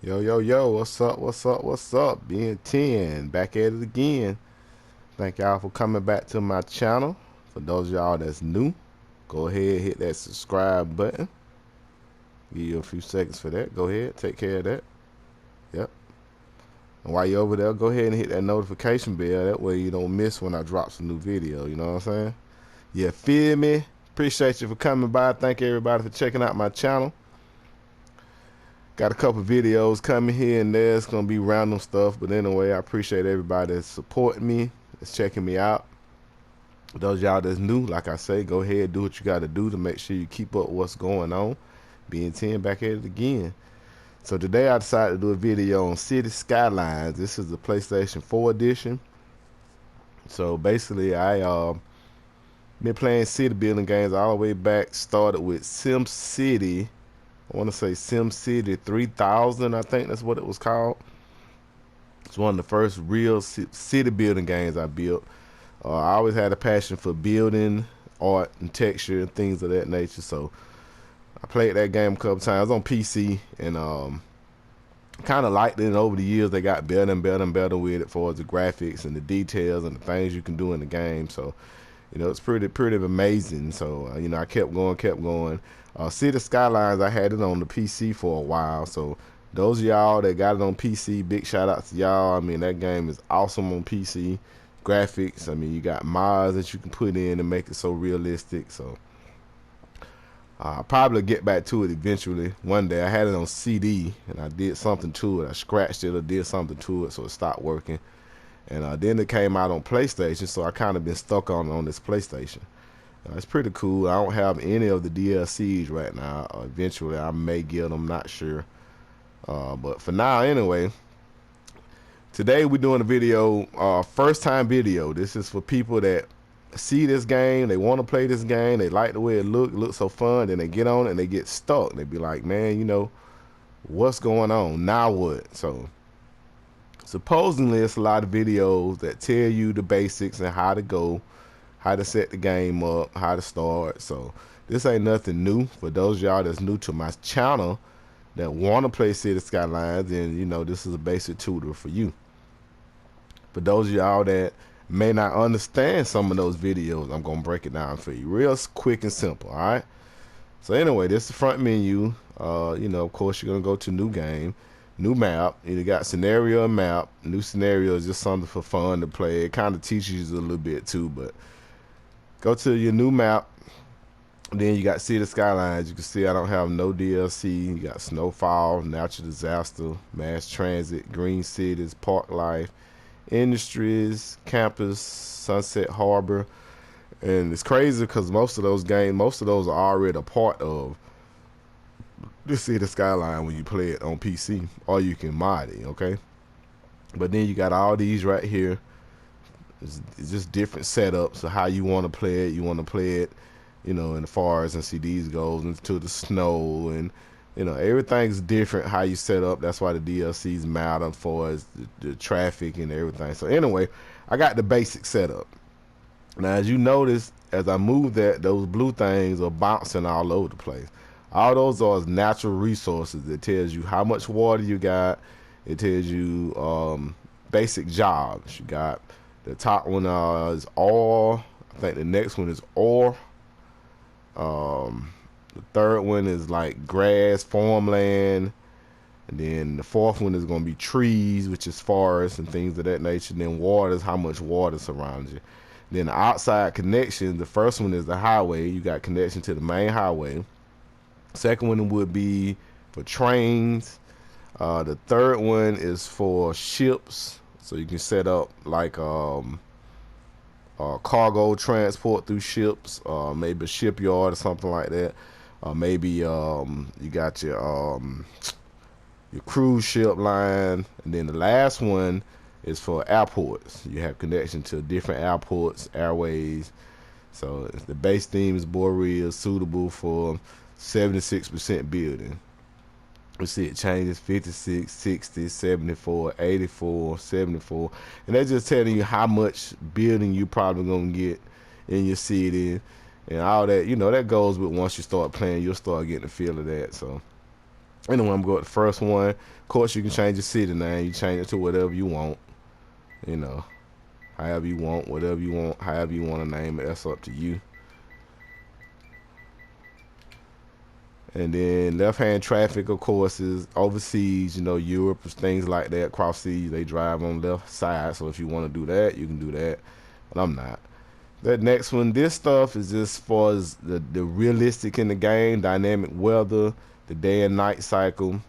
Yo, yo, yo, what's up, what's up, what's up? Being 10, back at it again. Thank y'all for coming back to my channel. For those of y'all that's new, go ahead, hit that subscribe button. Give you a few seconds for that. Go ahead, take care of that. Yep. And while you're over there, go ahead and hit that notification bell. That way you don't miss when I drop some new video. You know what I'm saying? You feel me? Appreciate you for coming by. Thank everybody for checking out my channel. Got a couple videos coming here and there. It's gonna be random stuff, but anyway, I appreciate everybody that's supporting me, that's checking me out. Those y'all that's new, like I say, go ahead, do what you gotta do to make sure you keep up with what's going on. Being 10, back at it again. So today I decided to do a video on Cities Skylines. This is the PlayStation 4 edition. So basically I been playing city building games all the way back. Started with Sim City. I want to say Sim City 3000, I think that's what it was called. It's one of the first real city building games I built. I always had a passion for building, art, and texture, and things of that nature. So I played that game a couple times on PC, and kind of liked it. And over the years, they got better and better and better with it, for the graphics and the details and the things you can do in the game. So it's pretty amazing. So I kept going. City Skylines, I had it on the PC for a while. So those of y'all that got it on PC, big shout out to y'all. I mean, that game is awesome on PC. Graphics, I mean, you got mods that you can put in and make it so realistic. So I'll probably get back to it eventually one day. I had it on CD and I did something to it. I scratched it or did something to it, so it stopped working. And then it came out on PlayStation, so I kind of been stuck on this PlayStation. It's pretty cool. I don't have any of the DLCs right now. Eventually, I may get them, not sure. But for now, anyway, today we're doing a video, first time video. This is for people that see this game, they want to play this game, they like the way it looks so fun, then they get on it and they get stuck. They be like, man, what's going on? Now what? So supposedly it's a lot of videos that tell you the basics and how to go, how to set the game up, how to start. So this ain't nothing new. For those of y'all that's new to my channel that want to play City Skylines, then this is a basic tutor for you. For those of y'all that may not understand some of those videos, I'm gonna break it down for you real quick and simple. All right. So anyway, this is the front menu. Of course, you're gonna go to new game, new map. You got scenario and map. New scenario is just something for fun to play. It kind of teaches you a little bit too, but go to your new map. Then you got City Skylines. You can see I don't have no DLC. You got snowfall, natural disaster, mass transit, green cities, park life, industries, campus, Sunset Harbor. And it's crazy because most of those are already a part of the City Skyline when you play it on PC, or you can mod it, okay? But then you got all these right here. It's just different setups of how you want to play it. You want to play it, in the forest and see these goes into the snow, and everything's different how you set up. That's why the DLCs matter for as the traffic and everything. So anyway, I got the basic setup. Now as you notice, as I move those blue things are bouncing all over the place. All those are natural resources. It tells you how much water you got. It tells you basic jobs. You got the top one is oil. I think the next one is ore. The third one is like grass, farmland, and then the fourth one is going to be trees, which is forest and things of that nature. And then water is how much water surrounds you. Then the outside connection, the first one is the highway. You got connection to the main highway. Second one would be for trains. The third one is for ships, so you can set up like cargo transport through ships, maybe a shipyard or something like that. Maybe you got your cruise ship line, and then the last one is for airports. You have connection to different airports, airways. So the base theme is Boreal, suitable for 76% building. We see it changes 56, 60, 74, 84, 74. And that's just telling you how much building you probably going to get in your city and all that. That goes with once you start playing, you'll start getting a feel of that. So Anyway, I'm going to the first one. Of course, you can change your city name. You change it to whatever you want. You know, however you want, whatever you want, however you want to name it. That's up to you. And then left-hand traffic, of course, is overseas, you know, Europe, things like that, cross seas, they drive on the left side. So if you want to do that, you can do that. But I'm not. That next one, this stuff is just for the realistic in the game, dynamic weather, the day and night cycle.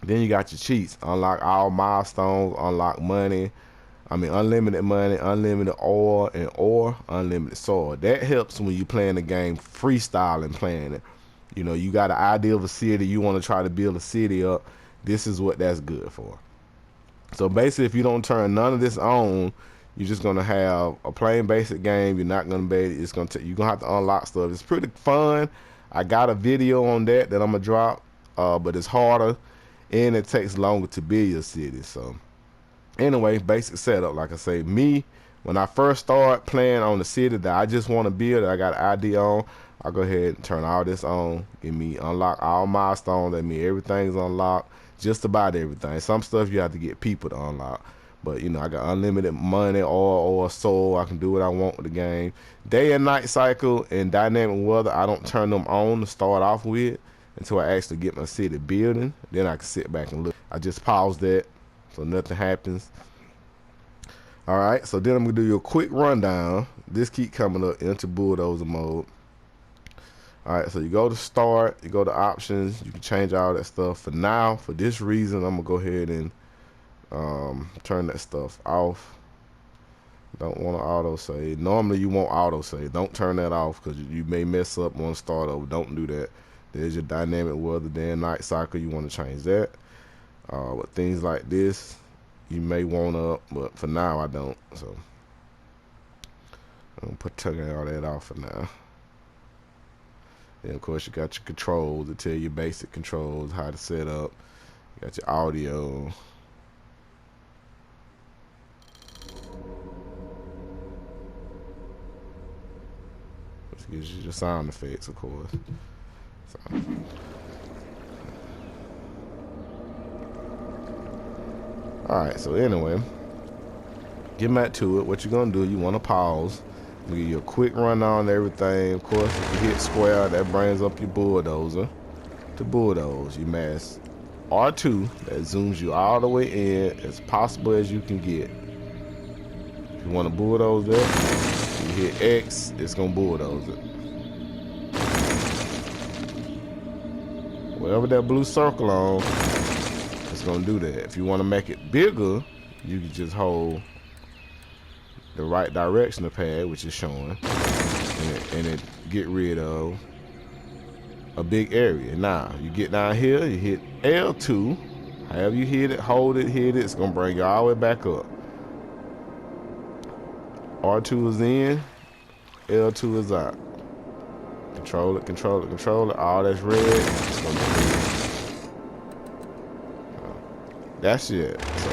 Then you got your cheats, unlock all milestones, unlock money. I mean, unlimited money, unlimited oil, and or unlimited soil. That helps when you playing the game freestyling, playing it. You know, you got an idea of a city, you want to try to build a city up. This is what that's good for. So basically, if you don't turn none of this on, you're just gonna have a plain basic game. You're not gonna be. It's gonna. You're gonna have to unlock stuff. It's pretty fun. I got a video on that I'm gonna drop, but it's harder, and it takes longer to build your city. So anyway, basic setup. Like I say, me when I first start playing on the city that I just want to build, I got an idea on. I'll go ahead and turn all this on. Give me unlock all milestones. That means everything's unlocked. Just about everything. Some stuff you have to get people to unlock. But, you know, I got unlimited money or soul. I can do what I want with the game. Day and night cycle and dynamic weather, I don't turn them on to start off with until I actually get my city building. Then I can sit back and look. I just pause that so nothing happens. Alright, so then I'm going to do you a quick rundown. This keep coming up into bulldozer mode. Alright, so you go to start, you go to options, you can change all that stuff. For now, for this reason, I'm going to go ahead and turn that stuff off. Don't want to auto save. Normally you want auto save. Don't turn that off because you may mess up on start over. Don't do that. There's your dynamic weather, day and night cycle. You want to change that. With things like this, you may want to, but for now I don't. So I'm taking all that off for now. Then of course you got your controls that tell you basic controls, how to set up. You got your audio. Which gives you your sound effects, of course. So. Alright, so anyway, getting back to it, what you're gonna do, you wanna pause. Give you a quick run on everything. Of course, if you hit square, that brings up your bulldozer to bulldoze. You mash R2, that zooms you all the way in as possible as you can get. If you want to bulldoze that, you hit X, it's gonna bulldoze it. Wherever that blue circle on, it's gonna do that. If you want to make it bigger, you can just hold the right directional pad, which is showing, and it get rid of a big area. Now you get down here, you hit L2, however you hit it, hold it, hit it, it's gonna bring you all the way back up. R2 is in, L2 is out. Control it, control it, control it. All that's red, it's gonna be that's it. So,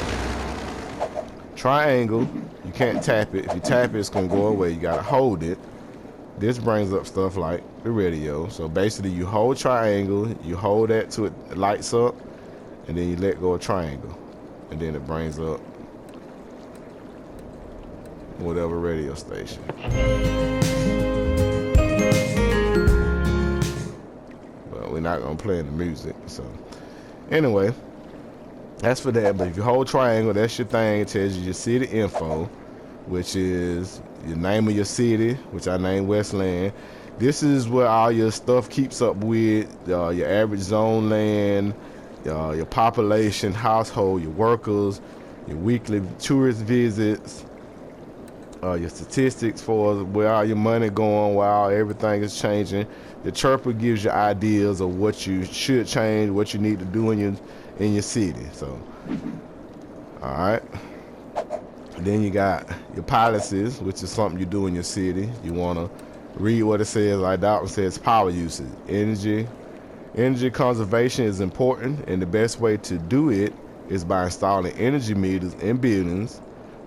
triangle, you can't tap it. If you tap it, it's gonna go away. You gotta hold it. This brings up stuff like the radio. So basically, you hold triangle, you hold that till it lights up, and then you let go of triangle, and then it brings up whatever radio station. But we're not gonna play the music. So anyway. That's for that, but if you hold triangle, that's your thing. It tells you your city info, which is your name of your city, which I named Westland. This is where all your stuff keeps up with, your average zone land, your population, household, your workers, your weekly tourist visits, your statistics for where all your money going, while everything is changing. The chirper gives you ideas of what you should change, what you need to do in your city. So, all right. Then you got your policies, which is something you do in your city. You want to read what it says. Like that one says, power usage, energy conservation is important, and the best way to do it is by installing energy meters in buildings.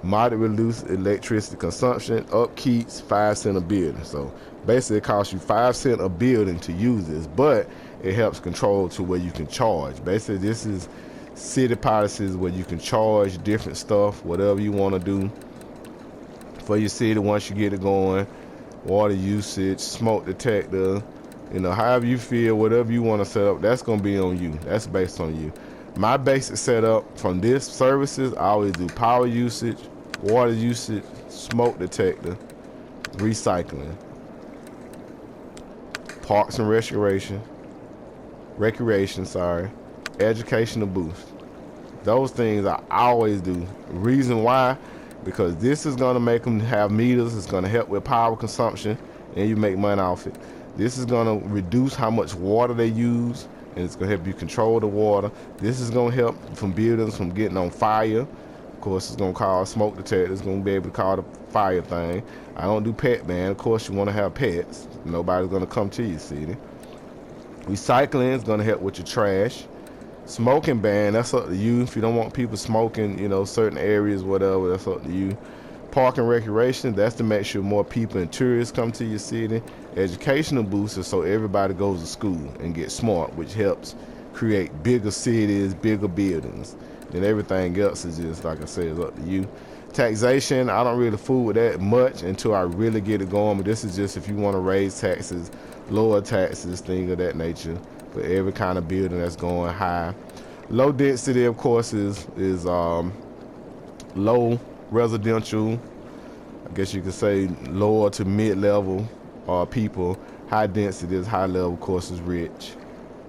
Moderate reduce electricity consumption, upkeeps 5 cents a building. So basically it costs you 5 cents a building to use this, but it helps control to where you can charge. Basically, this is city policies where you can charge different stuff, whatever you want to do for your city once you get it going. Water usage, smoke detector, you know, however you feel, whatever you want to set up, that's going to be on you. That's based on you. My basic setup from this services, I always do power usage, water usage, smoke detector, recycling, parks and recreation, educational boost. Those things I always do. Reason why? Because this is going to make them have meters. It's going to help with power consumption, and you make money off it. This is going to reduce how much water they use, and it's going to help you control the water. This is going to help from buildings from getting on fire. Of course, it's going to call smoke detector. It's going to be able to call the fire thing. I don't do pet ban. Of course, you want to have pets. Nobody's going to come to your city. Recycling is going to help with your trash. Smoking ban, that's up to you. If you don't want people smoking, you know, certain areas, whatever, that's up to you. Park and recreation, that's to make sure more people and tourists come to your city. Educational boosters, so everybody goes to school and gets smart, which helps create bigger cities, bigger buildings. Then everything else is just, like I said, is up to you. Taxation, I don't really fool with that much until I really get it going, but this is just if you want to raise taxes, lower taxes, things of that nature for every kind of building that's going high. Low density, of course, is low residential. I guess you could say lower to mid-level people. High density is high level, of course, is rich.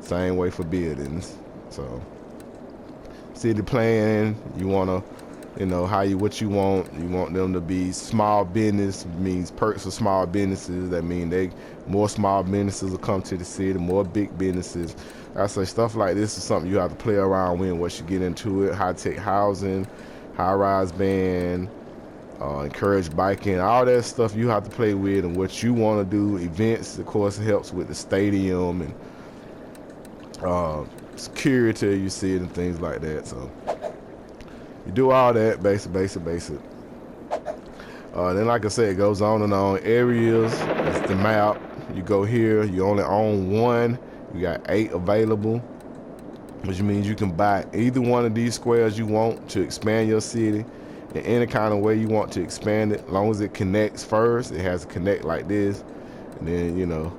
Same way for buildings. So city planning, you want to, you know, what you want them to be small business, means perks of small businesses. That mean more small businesses will come to the city, more big businesses. I say stuff like this is something you have to play around with once you get into it. High-tech housing, high-rise ban, encourage biking, all that stuff you have to play with and what you want to do. Events, of course, it helps with the stadium and security, you see it, and things like that. So you do all that, basic. Then, like I said, it goes on and on. Areas, it's the map. You go here, you only own one. You got 8 available, which means you can buy either one of these squares you want to expand your city in any kind of way you want to expand it. As long as it connects first, it has to connect like this, and then, you know,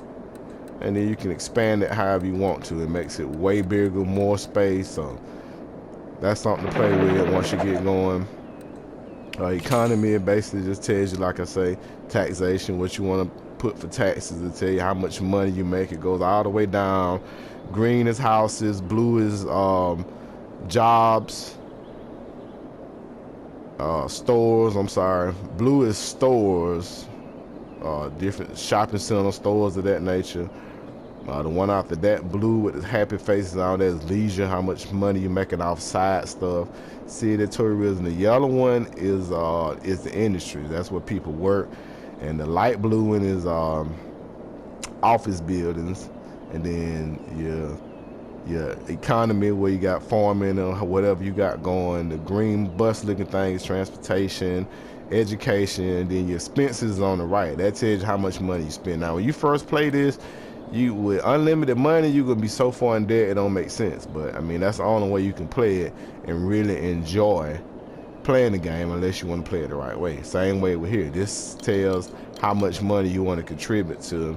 and then you can expand it however you want to. It makes it way bigger, more space. So that's something to play with once you get going. Economy, it basically just tells you, like I say, taxation, what you want to put for taxes. It tell you how much money you make. It goes all the way down. Green is houses, blue is jobs, stores. Blue is stores, different shopping center stores of that nature. The one after that, blue with the happy faces and all that, is leisure, how much money you're making off side stuff. City tourism. The yellow one is the industry. That's where people work. And the light blue one is office buildings. And then your economy, where you got farming or whatever you got going. The green bus looking thing is transportation, education. And then your expenses on the right. That tells you how much money you spend. Now, when you first play this, you with unlimited money, you're gonna be so far in debt it don't make sense. But I mean, that's the only way you can play it and really enjoy playing the game, unless you want to play it the right way. Same way with here. This tells how much money you want to contribute to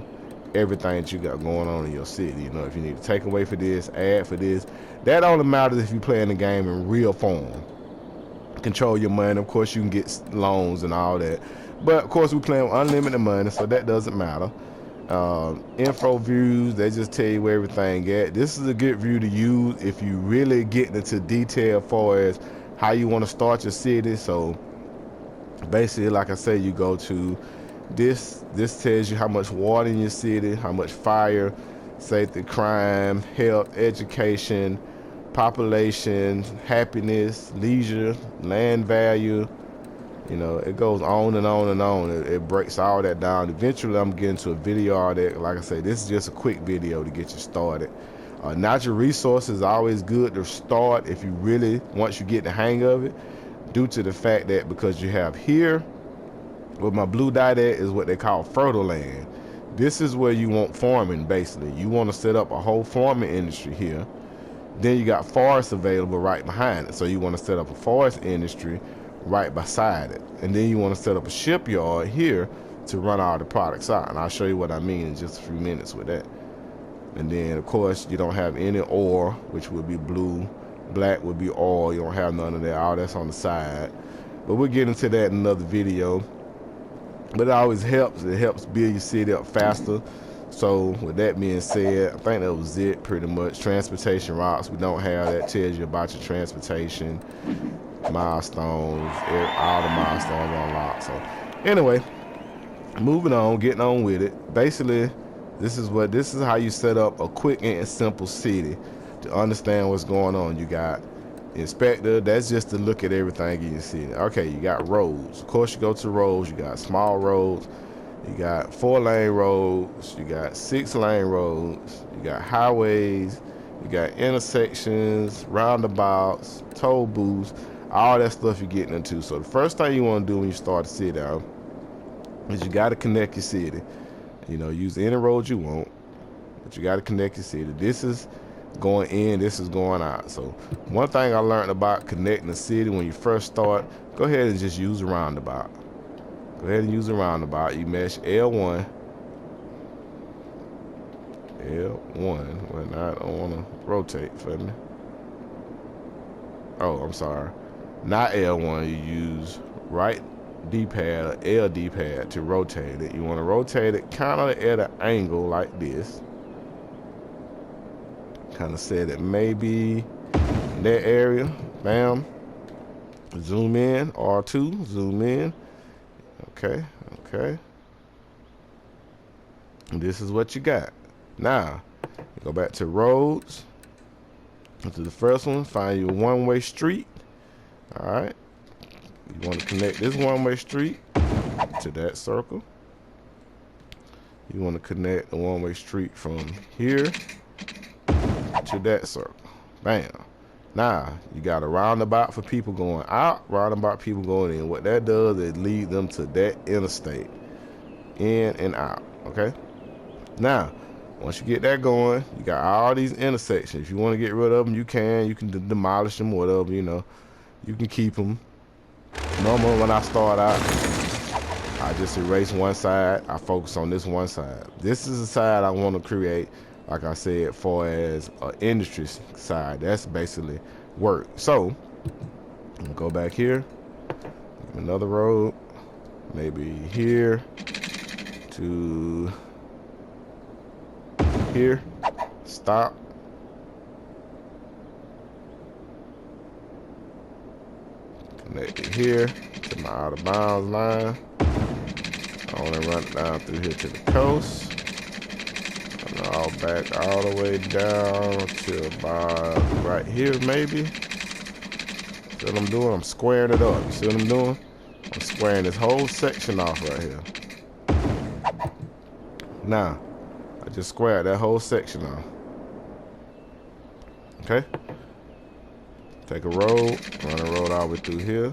everything that you got going on in your city. You know, if you need to take away for this, add for this, that only matters if you playing the game in real form. Control your money. Of course, you can get loans and all that, but of course we playing with unlimited money, so that doesn't matter. Info views, they just tell you where everything at. This is a good view to use if you really get into detail as far as how you want to start your city. So basically, like I said, you go to this tells you how much water in your city, how much fire, safety, crime, health, education, population, happiness, leisure, land value. You know, it goes on and on and on. It breaks all that down. Eventually, I'm getting to a video all that. Like I say, this is just a quick video to get you started. Natural resources are always good to start if you really, once you get the hang of it, due to the fact that because you have here, what my blue dot at is what they call fertile land. This is where you want farming. Basically, you want to set up a whole farming industry here. Then you got forests available right behind it, so you want to set up a forest industry right beside it. And then you want to set up a shipyard here to run all the products out, and I'll show you what I mean in just a few minutes with that. And then of course you don't have any ore, which would be blue. Black would be oil. You don't have none of that. All that's on the side, but we'll get into that in another video. But it always helps. It helps build your city up faster. So with that being said, I think that was it pretty much. Transportation routes, we don't have that. Tells you about your transportation milestones, all the milestones unlocked. So anyway, moving on, getting on with it. Basically, this is how you set up a quick and simple city to understand what's going on. You got inspector, that's just to look at everything in your city. Okay, you got roads. Of course, you go to roads. You got small roads. You got 4-lane roads, you got 6-lane roads, you got highways, you got intersections, roundabouts, toll booths, all that stuff you're getting into. So the first thing you want to do when you start a city out is you got to connect your city. You know, use any road you want, but you got to connect your city. This is going in, this is going out. So one thing I learned about connecting the city when you first start, go ahead and just use a roundabout. Go ahead and use a roundabout. You mesh L1. L1. Well, I don't want to rotate for me. Oh, I'm sorry. Not L1. You use right D-pad or L D-pad to rotate it. You want to rotate it kind of at an angle like this. Kind of set it maybe in that area. Bam. Zoom in. R2. Zoom in. Okay, okay. And this is what you got. Now, you go back to roads. Go to the first one, find your one-way street. All right. You want to connect this one-way street to that circle. You want to connect the one-way street from here to that circle. Bam. Now, you got a roundabout for people going out, roundabout people going in. What that does is lead them to that interstate, in and out, okay? Now, once you get that going, you got all these intersections. If you want to get rid of them, you can. You can demolish them, whatever, you know. You can keep them. Normally, when I start out, I just erase one side. I focus on this one side. This is the side I want to create. Like I said, for as an industry side, that's basically work. So, I'm gonna go back here, another road, maybe here to here, stop. Connect it here to my out of bounds line. I want to run it down through here to the coast. I'll back all the way down to about right here, maybe. See what I'm doing? I'm squaring it up. You see what I'm doing? I'm squaring this whole section off right here. Now, I just squared that whole section off. Okay? Take a road, run a road all the way through here,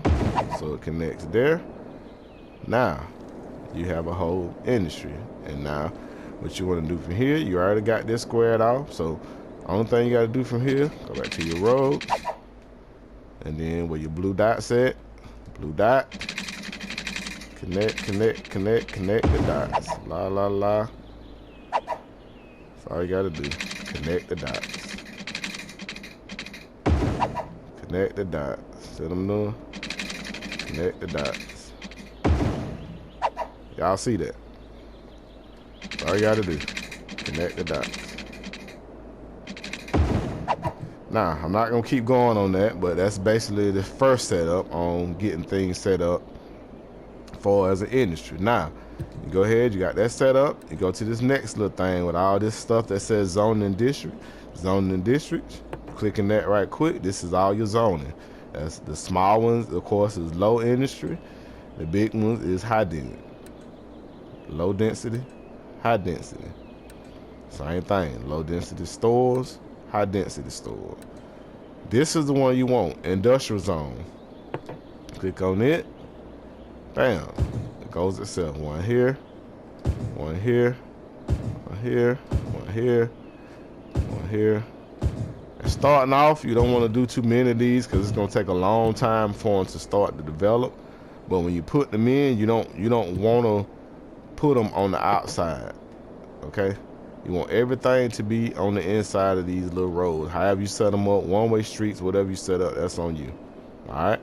so it connects there. Now, you have a whole industry. And now, what you want to do from here, you already got this squared off. So, only thing you got to do from here, go back to your road. And then where your blue dot's at, blue dot. Connect, connect, connect, connect the dots. La, la, la. That's all you got to do. Connect the dots. Connect the dots. See what I'm doing? Connect the dots. Y'all see that? That's all you gotta do. Connect the dots. Now, I'm not gonna keep going on that, but that's basically the first setup on getting things set up for as an industry. Now, you go ahead, you got that set up, you go to this next little thing with all this stuff that says zoning and district. Zoning and districts. Clicking that right quick, this is all your zoning. That's the small ones, of course, is low industry. The big ones is high density. Low density, high density. Same thing. Low density stores, high density stores. This is the one you want, industrial zone. Click on it. Bam. It goes itself. One here, one here, here, one here, one here. And starting off, you don't want to do too many of these because it's gonna take a long time for them to start to develop. But when you put them in, you don't want to put them on the outside. Okay, you want everything to be on the inside of these little roads. However you set them up, one-way streets, whatever you set up, that's on you. All right,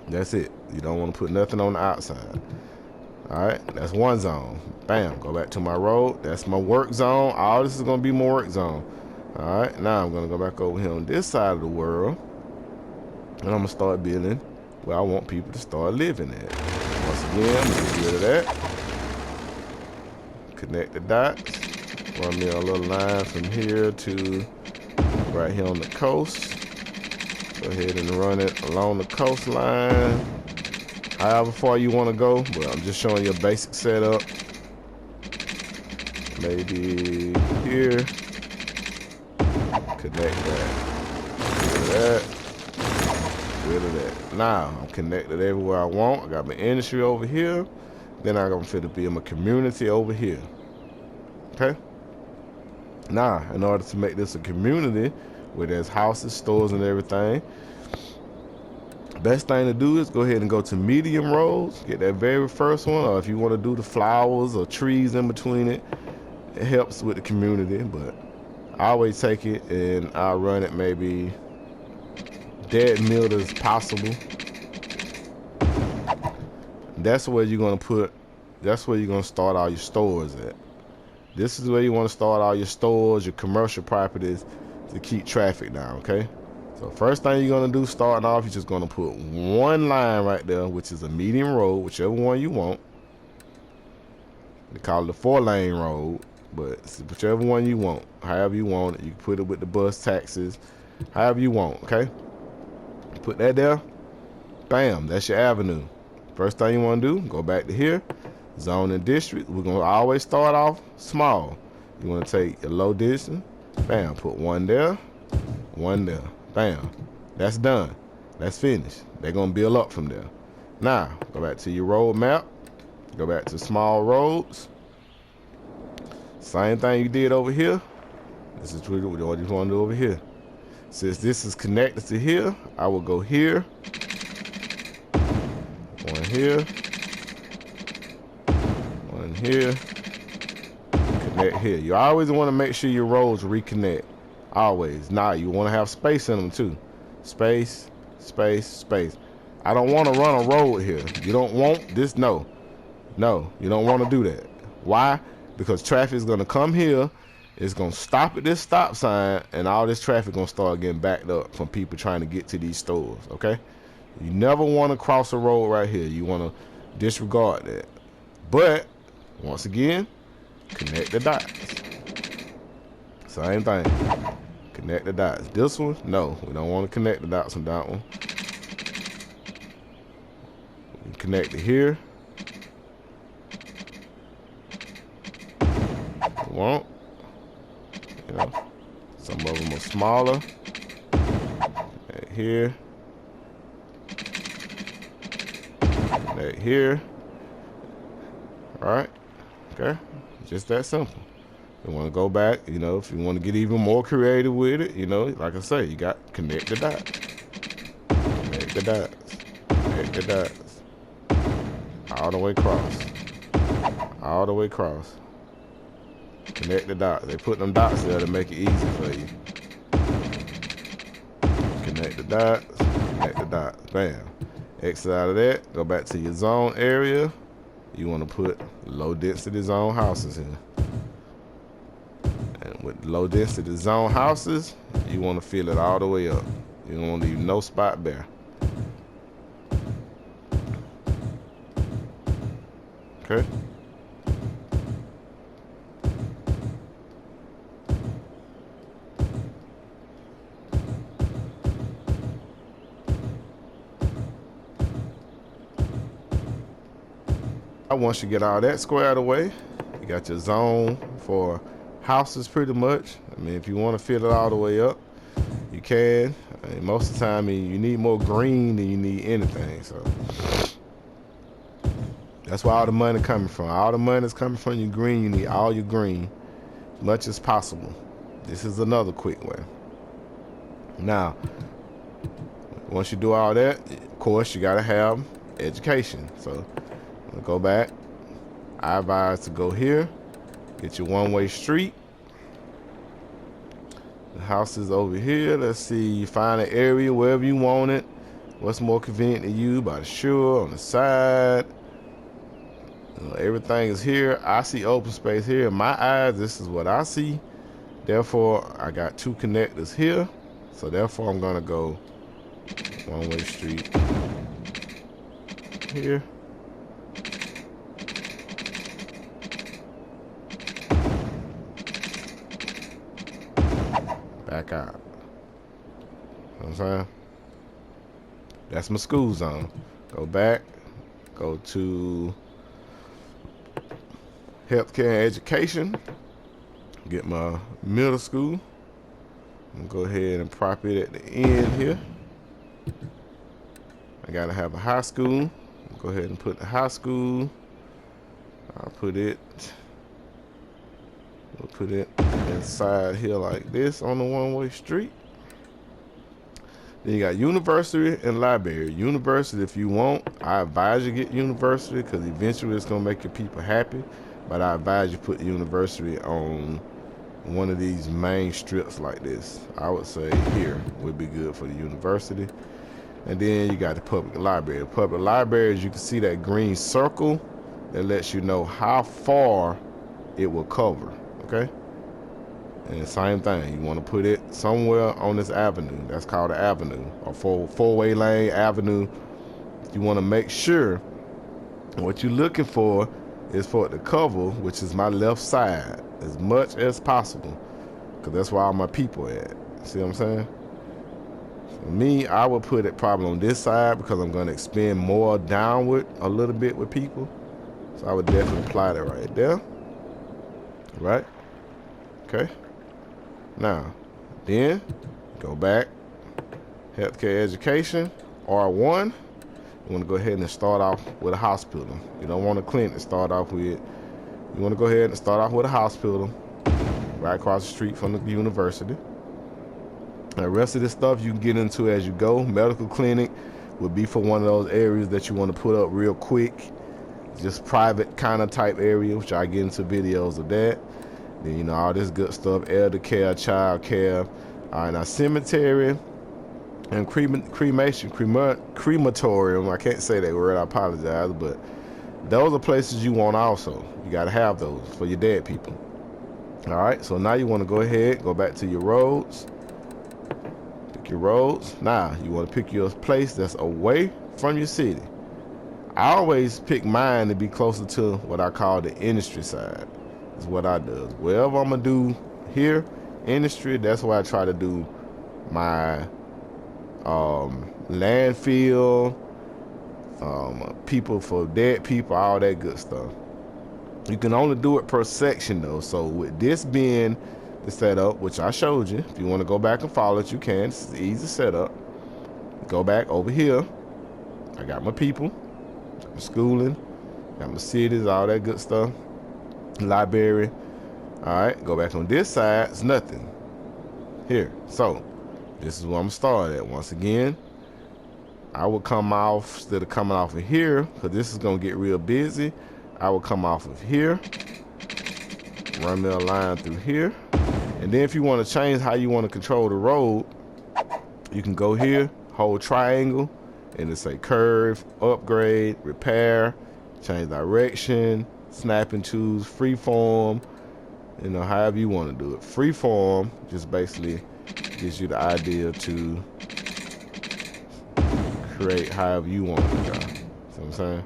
that's it. You don't want to put nothing on the outside. All right, that's one zone. Bam, go back to my road. That's my work zone. All this is gonna be my work zone. All right, now I'm gonna go back over here on this side of the world, and I'm gonna start building where I want people to start living at. Once again, I'm gonna get rid of that. Connect the dots. Run me a little line from here to right here on the coast. Go ahead and run it along the coastline. However far you want to go, but I'm just showing you a basic setup. Maybe here. Connect that. Rid of that. Rid of that. Now I'm connected everywhere I want. I got my industry over here. Then I'm gonna fit to be my community over here. Okay. Now, in order to make this a community where there's houses, stores, and everything, best thing to do is go ahead and go to medium roads. Get that very first one, or if you want to do the flowers or trees in between it, it helps with the community. But I always take it and I'll run it maybe dead middle as possible. That's where you're gonna put. That's where you're gonna start all your stores at. This is where you want to start all your stores, your commercial properties, to keep traffic down. Okay. So first thing you're gonna do, starting off, you're just gonna put one line right there, which is a medium road, whichever one you want. They call it a 4-lane road, but it's whichever one you want, however you want it. You can put it with the bus taxis, however you want. Okay. Put that there. Bam. That's your avenue. First thing you want to do, go back to here, zone and district. We're gonna always start off small. You want to take your low distance. Bam. Put one there, one there. Bam. That's done. That's finished. They're gonna build up from there. Now, go back to your road map. Go back to small roads. Same thing you did over here. This is what you want to do over here. Since this is connected to here, I will go here. One here. One here. Connect here. You always want to make sure your roads reconnect. Always. Now you want to have space in them too. Space, space, space. I don't want to run a road here. You don't want this? No. No, you don't want to do that. Why? Because traffic is going to come here. It's going to stop at this stop sign, and all this traffic going to start getting backed up from people trying to get to these stores. Okay? You never want to cross a road right here. You want to disregard that. But once again, connect the dots. Same thing. Connect the dots. This one, no, we don't want to connect the dots on that one. We connect it here. We won't. You know, some of them are smaller. Connect here. Connect here. All right. Okay. Just that simple. You want to go back, you know, if you want to get even more creative with it, you know, like I say, you got connect the dots. Connect the dots. Connect the dots. All the way across. All the way across. Connect the dots. They put them dots there to make it easy for you. Connect the dots. Connect the dots. Bam. Exit out of that. Go back to your zone area. You want to put low density zone houses here. And with low density zone houses, you want to fill it all the way up. You don't want to leave no spot bare. Okay. Once you get all that squared away, you got your zone for houses pretty much. I mean, if you want to fill it all the way up, you can. I mean, most of the time, you need more green than you need anything. So That's where all the money coming from. All the money is coming from your green. You need all your green as much as possible. This is another quick way. Now, once you do all that, of course, you gotta have education. So, go back. I advise to go here, get your one-way street. The house is over here. Let's see. You find an area wherever you want it. What's more convenient to you? By the shore, on the side. Everything is here. I see open space here. In my eyes, this is what I see. Therefore, I got two connectors here. So therefore, I'm gonna go one-way street here. Back out. You know what I'm saying? That's my school zone. Go back. Go to healthcare and education. Get my middle school. And go ahead and prop it at the end here. I gotta have a high school. Go ahead and put the high school. I'll put it. We'll put it inside here like this on the one-way street. Then you got university and library. University, if you want, I advise you get university because eventually it's gonna make your people happy. But I advise you put the university on one of these main strips like this. I would say here would be good for the university. And then you got the public library. Public libraries, you can see that green circle that lets you know how far it will cover. Okay, and same thing, you want to put it somewhere on this avenue. That's called an avenue, or four-way lane avenue. You want to make sure what you're looking for is for it to cover, which is my left side, as much as possible, because that's where all my people at. See what I'm saying? For me, I would put it probably on this side because I'm going to expend more downward a little bit with people. So I would definitely apply that right there. Right? Okay. Now, then go back. Healthcare education, R1. You want to go ahead and start off with a hospital. You don't want a clinic to start off with. You want to go ahead and start off with a hospital right across the street from the university. The rest of this stuff you can get into as you go. Medical clinic would be for one of those areas that you want to put up real quick. Just private kind of type area, which I get into videos of that. Then, you know, all this good stuff, elder care, child care. All right, now cemetery and crematorium. I can't say that word, I apologize, but those are places you want also. You got to have those for your dead people. All right, so now you want to go ahead, go back to your roads. Pick your roads. Now, you want to pick your place that's away from your city. I always pick mine to be closer to what I call the industry side. Is what I do. Wherever I'm gonna do here, industry, that's where I try to do my landfill, people for dead people, all that good stuff. You can only do it per section though. So with this being the setup, which I showed you, if you want to go back and follow it, you can. It's an easy setup. Go back over here. I got my people. My schooling, got my cities, all that good stuff. Library. All right, go back on this side. It's nothing here. So this is where I'm gonna start at. Once again, I will come off, instead of coming off of here, because this is gonna get real busy, I will come off of here, run me a line through here, and then if you want to change how you want to control the road, you can go here, hold triangle, and it say curve, upgrade, repair, change direction, snap and choose, freeform, you know, however you want to do it. Freeform just basically gives you the idea to create however you want it to go. See what I'm saying?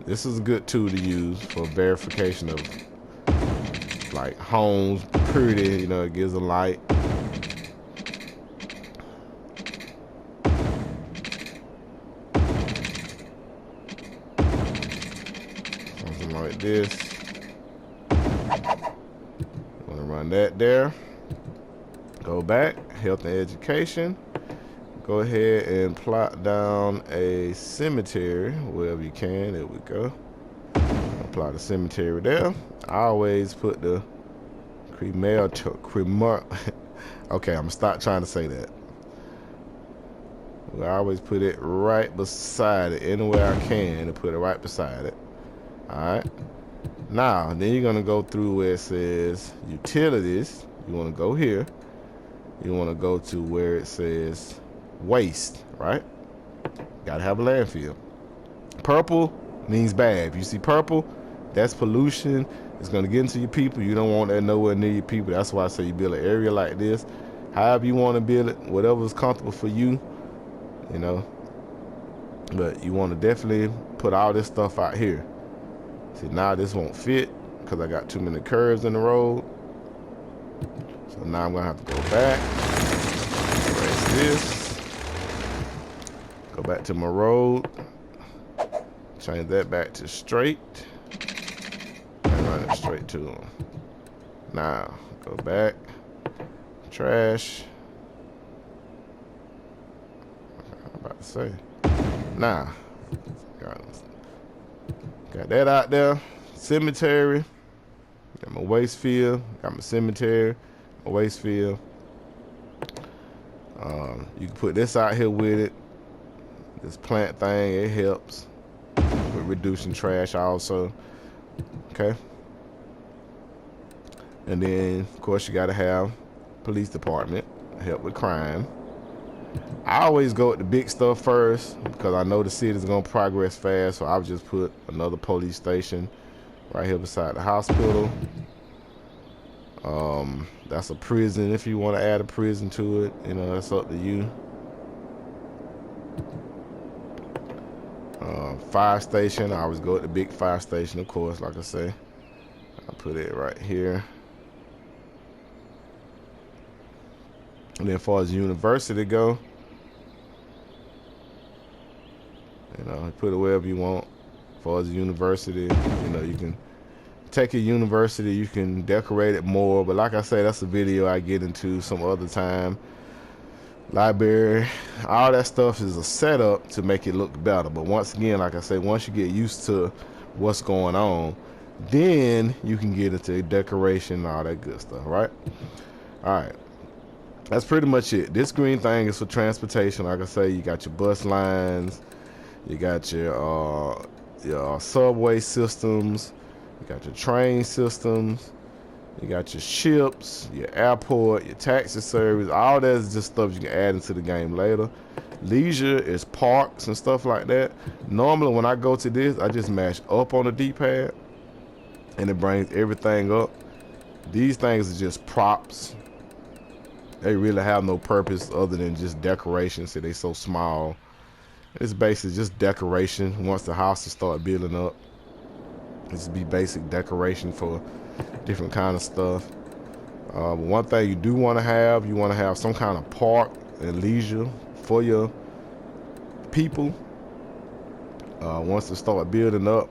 This is a good tool to use for verification of like homes, pretty, you know, it gives a light. Like this. Want to run that there. Go back, health and education. go ahead and plot down a cemetery wherever you can. There we go. Apply the cemetery there. I always put the okay, I'm gonna stop trying to say that. I always put it right beside it, anywhere I can, to put it right beside it. Alright. Now, then you're gonna go through where it says utilities. You wanna go here. You wanna go to where it says waste, right? Gotta have a landfill. Purple means bad. If you see purple, that's pollution. It's gonna get into your people. You don't want that nowhere near your people. That's why I say you build an area like this. However you want to build it, whatever's comfortable for you, you know. But you want to definitely put all this stuff out here. See, now this won't fit because I got too many curves in the road. So now I'm gonna have to go back, erase this, go back to my road, change that back to straight, and run it straight to them. Now go back, trash. I'm about to say. Now got that out there. Cemetery. Got my waste field. Got my cemetery. My waste field. You can put this out here with it. This plant thing, it helps with reducing trash also. Okay. And then of course you gotta have police department, help with crime. I always go with the big stuff first because I know the city's gonna progress fast, so I'll just put another police station right here beside the hospital. That's a prison if you want to add a prison to it, you know, that's up to you. Fire station, I always go with the big fire station, of course, like I say. I put it right here. And then as far as university go, you know, put it wherever you want. As far as the university, you know, you can take a university, you can decorate it more. But like I say, that's a video I get into some other time. Library, all that stuff is a setup to make it look better. But once again, like I say, once you get used to what's going on, then you can get into decoration and all that good stuff, right? All right. That's pretty much it. This green thing is for transportation. Like I say, you got your bus lines, you got your subway systems, you got your train systems, you got your ships, your airport, your taxi service. All that is just stuff you can add into the game later. Leisure is parks and stuff like that. Normally when I go to this, I just mash up on the D-pad and it brings everything up. These things are just props. They really have no purpose other than just decoration. See, they so small. It's basically just decoration. Once the houses start building up, this be basic decoration for different kind of stuff. One thing you do want to have, you want to have some kind of park and leisure for your people once they start building up.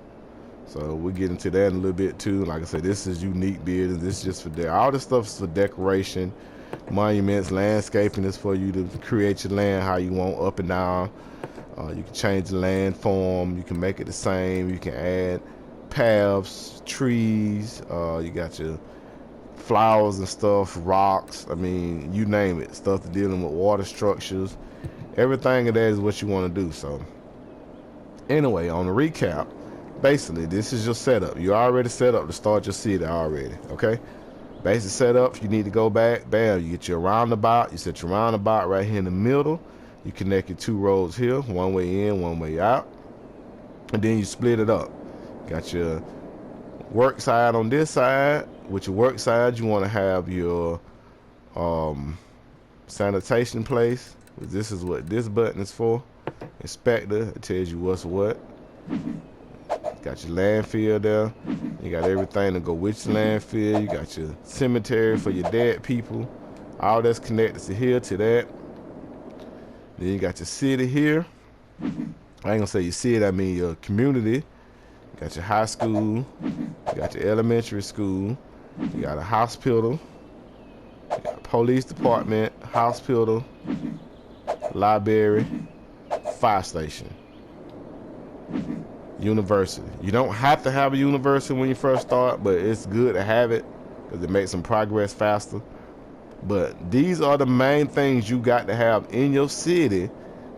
So we'll get into that in a little bit too. Like I said, this is unique building. This is just for all this stuff is for decoration. Monuments, landscaping is for you to create your land how you want, up and down. You can change the land form. You can make it the same. You can add paths, trees. You got your flowers and stuff, rocks. I mean, you name it. Stuff dealing with water structures. Everything of that is what you want to do. So anyway, on the recap, basically this is your setup. You already set up to start your city already. Okay. Basic setup, you need to go back, bam, you get your roundabout, you set your roundabout right here in the middle, you connect your two roads here, one way in, one way out, and then you split it up. Got your work side on this side. With your work side, you want to have your sanitation place. This is what this button is for. Inspector, it tells you what's what. Got your landfill there. You got everything to go with your landfill. You got your cemetery for your dead people. All that's connected to here, to that. Then you got your city here. I ain't gonna say your city, I mean your community. You got your high school. You got your elementary school. You got a hospital. You got a police department, hospital. library, fire station, university. You don't have to have a university when you first start, but it's good to have it because it makes some progress faster. But these are the main things you got to have in your city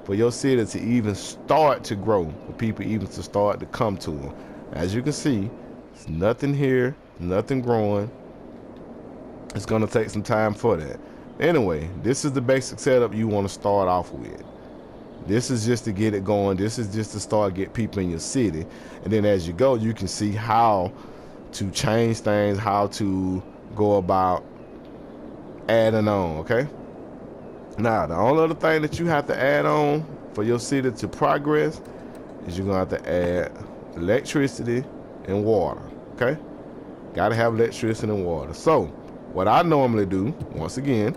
for your city to even start to grow, for people even to start to come to them. As you can see, there's nothing here, nothing growing. It's going to take some time for that. Anyway, this is the basic setup you want to start off with. This is just to get it going. This is just to start get people in your city. And then as you go, you can see how to change things, how to go about adding on, okay? Now, the only other thing that you have to add on for your city to progress is you're going to have to add electricity and water, okay? Got to have electricity and water. So, what I normally do, once again,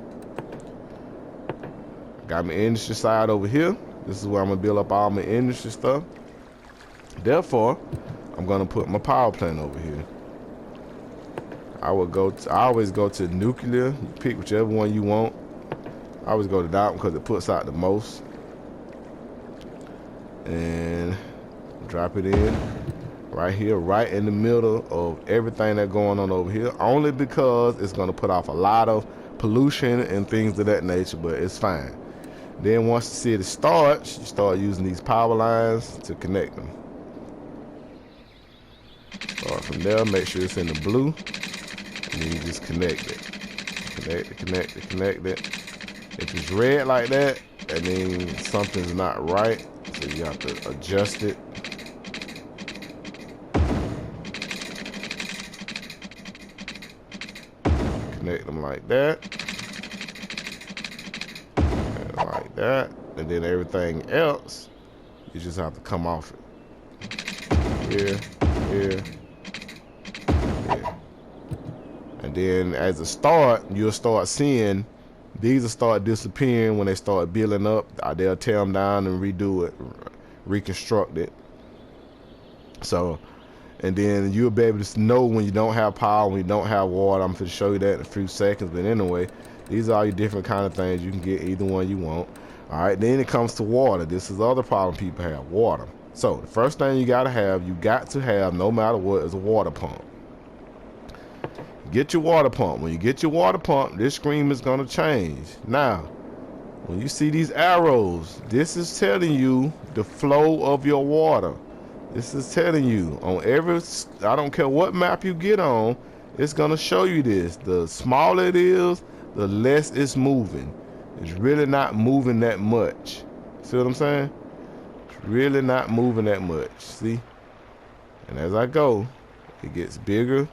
got my industry side over here. This is where I'm going to build up all my industry stuff. Therefore, I'm going to put my power plant over here. I always go to nuclear. You pick whichever one you want. I always go to that one because it puts out the most. And drop it in right here, right in the middle of everything that's going on over here. Only because it's going to put off a lot of pollution and things of that nature, but it's fine. Then once the city starts, you start using these power lines to connect them. Start from there, make sure it's in the blue, and then you just connect it. Connect it. If it's red like that, that means something's not right, so you have to adjust it. Connect them like that. And like that. And then everything else, you just have to come off it. Here. And then as a start, you'll start seeing these will start disappearing when they start building up. They'll tear them down and redo it, reconstruct it. So, and then you'll be able to know when you don't have power, when you don't have water. I'm going to show you that in a few seconds. But anyway, these are all your different kind of things. You can get either one you want. All right, then it comes to water. This is the other problem people have, water. So the first thing you got to have, no matter what, is a water pump. Get your water pump. When you get your water pump, this screen is going to change. Now, when you see these arrows, this is telling you the flow of your water. This is telling you on every, I don't care what map you get on, it's going to show you this. The smaller it is, the less it's moving. It's really not moving that much. See what I'm saying? It's really not moving that much. See? And as I go, it gets bigger.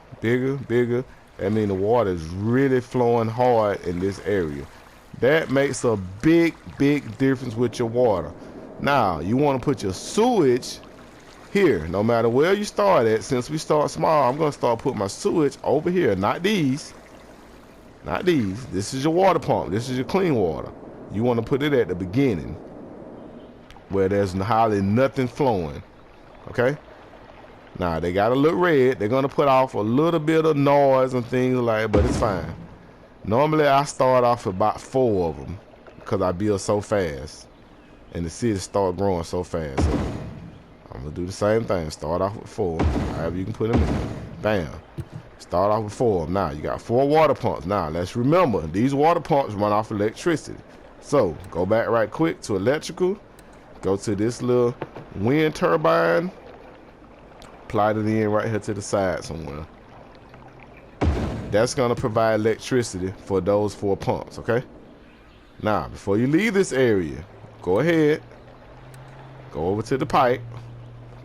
I mean, the water is really flowing hard in this area. That makes a big difference with your water. Now, you want to put your sewage here. No matter where you start at, since we start small, I'm going to start putting my sewage over here. Not these. This is your water pump. This is your clean water. You want to put it at the beginning where there's hardly nothing flowing. Okay? Now, they got to look red. They're going to put off a little bit of noise and things like that, but it's fine. Normally, I start off with about 4 of them because I build so fast. And the city start growing so fast. So I'm going to do the same thing. Start off with 4. However you can put them in. Bam. Start off with 4. Now, you got 4 water pumps. Now, let's remember, these water pumps run off electricity. So, go back right quick to electrical. Go to this little wind turbine. Plug it in right here to the side somewhere. That's going to provide electricity for those 4 pumps, okay? Now, before you leave this area, go ahead, go over to the pipe,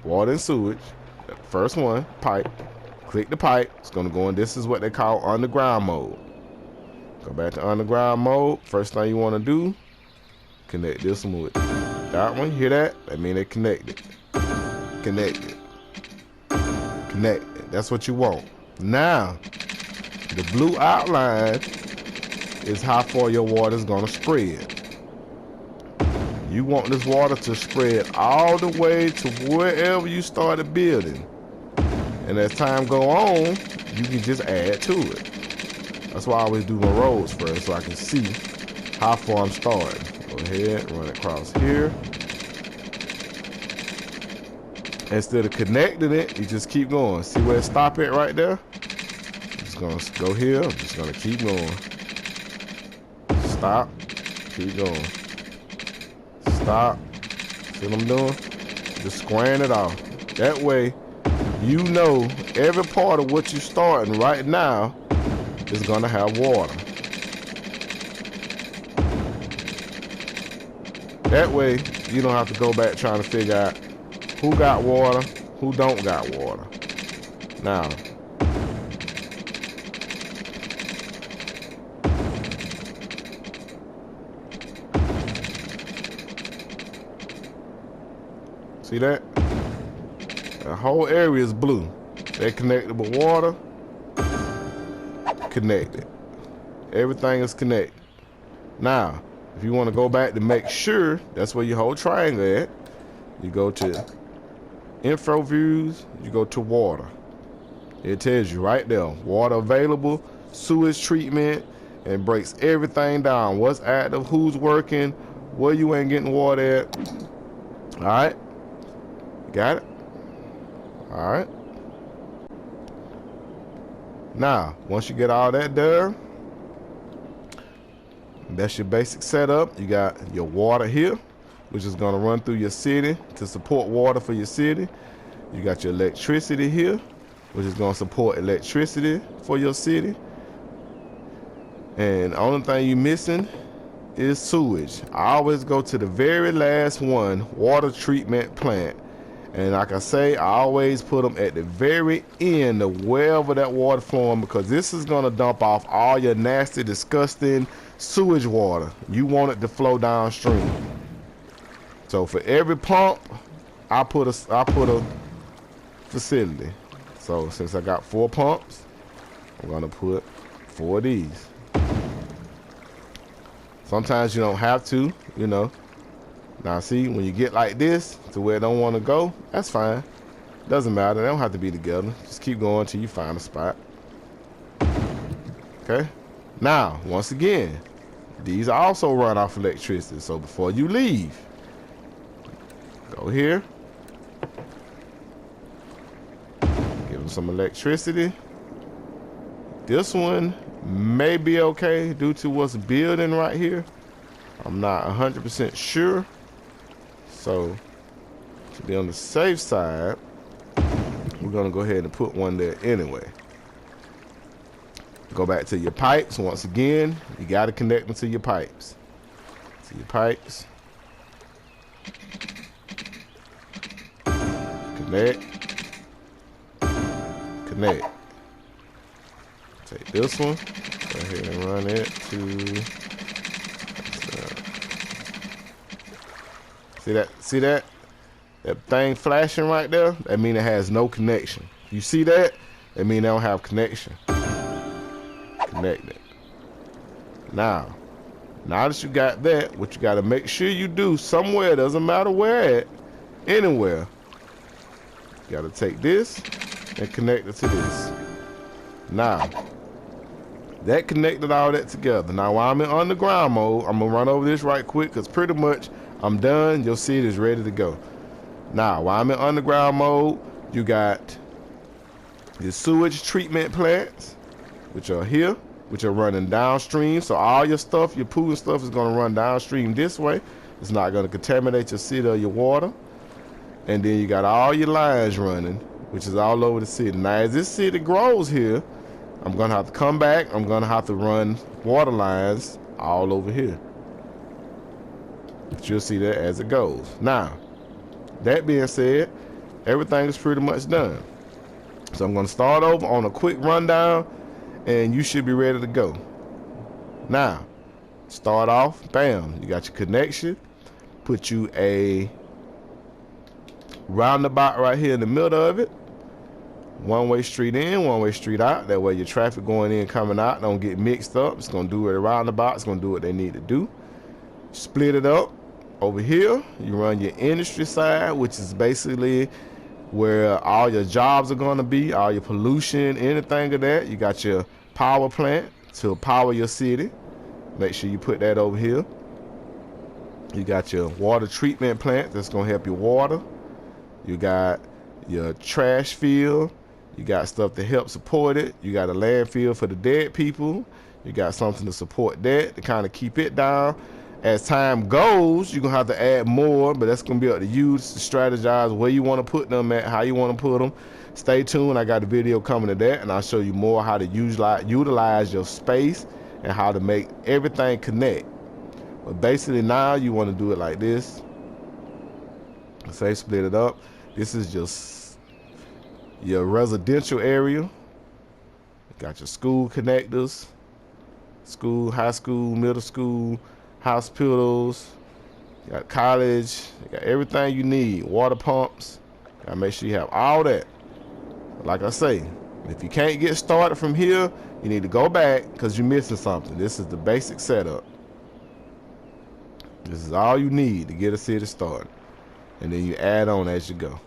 water and sewage, first one, pipe, click the pipe, it's going to go in, this is what they call underground mode. Go back to underground mode, first thing you want to do, connect this one with that one, hear that? That means they connected. Connected. That's what you want. Now, the blue outline is how far your water is going to spread. You want this water to spread all the way to wherever you started building. And as time go on, you can just add to it. That's why I always do my roads first so I can see how far I'm starting. Go ahead, run it across here. Instead of connecting it, you just keep going. See where it stop at right there? I'm just gonna go here. I'm just gonna keep going. Stop. Keep going. Stop. See what I'm doing? Just squaring it off. That way, you know every part of what you're starting right now is gonna have water. That way, you don't have to go back trying to figure out who got water, who don't got water. Now, see that? The whole area is blue. They're connected with water. Connected. Everything is connected. Now, if you want to go back to make sure, that's where your whole triangle at. You go to info views, you go to water. It tells you right there, water available, sewage treatment, and breaks everything down. What's active, who's working, where you ain't getting water at. Alright? Got it? Alright. Now, once you get all that done, that's your basic setup. You got your water here, which is going to run through your city to support water for your city. You got your electricity here, which is going to support electricity for your city. And the only thing you're missing is sewage. I always go to the very last one, water treatment plant. And like I say, I always put them at the very end of wherever that water flowing, because this is going to dump off all your nasty, disgusting sewage water. You want it to flow downstream. So for every pump, I put a facility. So since I got 4 pumps, I'm gonna put 4 of these. Sometimes you don't have to, you know. Now see, when you get like this to where it don't want to go, that's fine. Doesn't matter. They don't have to be together. Just keep going till you find a spot. Okay. Now, once again, these also run off electricity. So before you leave, go here. Give them some electricity. This one may be okay due to what's building right here. I'm not 100% sure. So to be on the safe side, we're gonna go ahead and put one there anyway. Go back to your pipes. Once again, you gotta connect them to your pipes. To your pipes. Connect. Connect. Take this one. Go ahead and run it to. See that? See that? That thing flashing right there? That means it has no connection. You see that? That means they don't have connection. Connected. Now that you got that, what you got to make sure you do somewhere, doesn't matter where at, anywhere, you got to take this and connect it to this. Now, that connected all that together. Now, while I'm in underground mode, I'm going to run over this right quick because pretty much I'm done. Your seed is ready to go. Now, while I'm in underground mode, you got the sewage treatment plants, which are here, which are running downstream. So all your stuff, your poo and stuff is going to run downstream this way. It's not going to contaminate your city or your water. And then you got all your lines running, which is all over the city. Now, as this city grows here, I'm going to have to come back. I'm going to have to run water lines all over here. But you'll see that as it goes. Now, that being said, everything is pretty much done. So I'm going to start over on a quick rundown, and you should be ready to go. Now, start off, bam, you got your connection. Put you a roundabout right here in the middle of it. One-way street in, one-way street out. That way your traffic going in, coming out don't get mixed up. It's going to do it around the roundabout. It's going to do what they need to do. Split it up. Over here, you run your industry side, which is basically where all your jobs are going to be, all your pollution, anything of that. You got your power plant to power your city. Make sure you put that over here. You got your water treatment plant that's gonna help your water. You got your trash field. You got stuff to help support it. You got a landfill for the dead people. You got something to support that to kind of keep it down. As time goes, you're gonna have to add more, but that's gonna be up to you to strategize where you want to put them at, how you want to put them. Stay tuned. I got a video coming to that, and I'll show you more how to utilize your space and how to make everything connect. But basically now you want to do it like this. Say split it up. This is just your residential area. Got your school connectors, school, high school, middle school, hospitals. You got college. You got everything you need. Water pumps. Gotta make sure you have all that. Like I say, if you can't get started from here, you need to go back because you're missing something. This is the basic setup. This is all you need to get a city started. And then you add on as you go.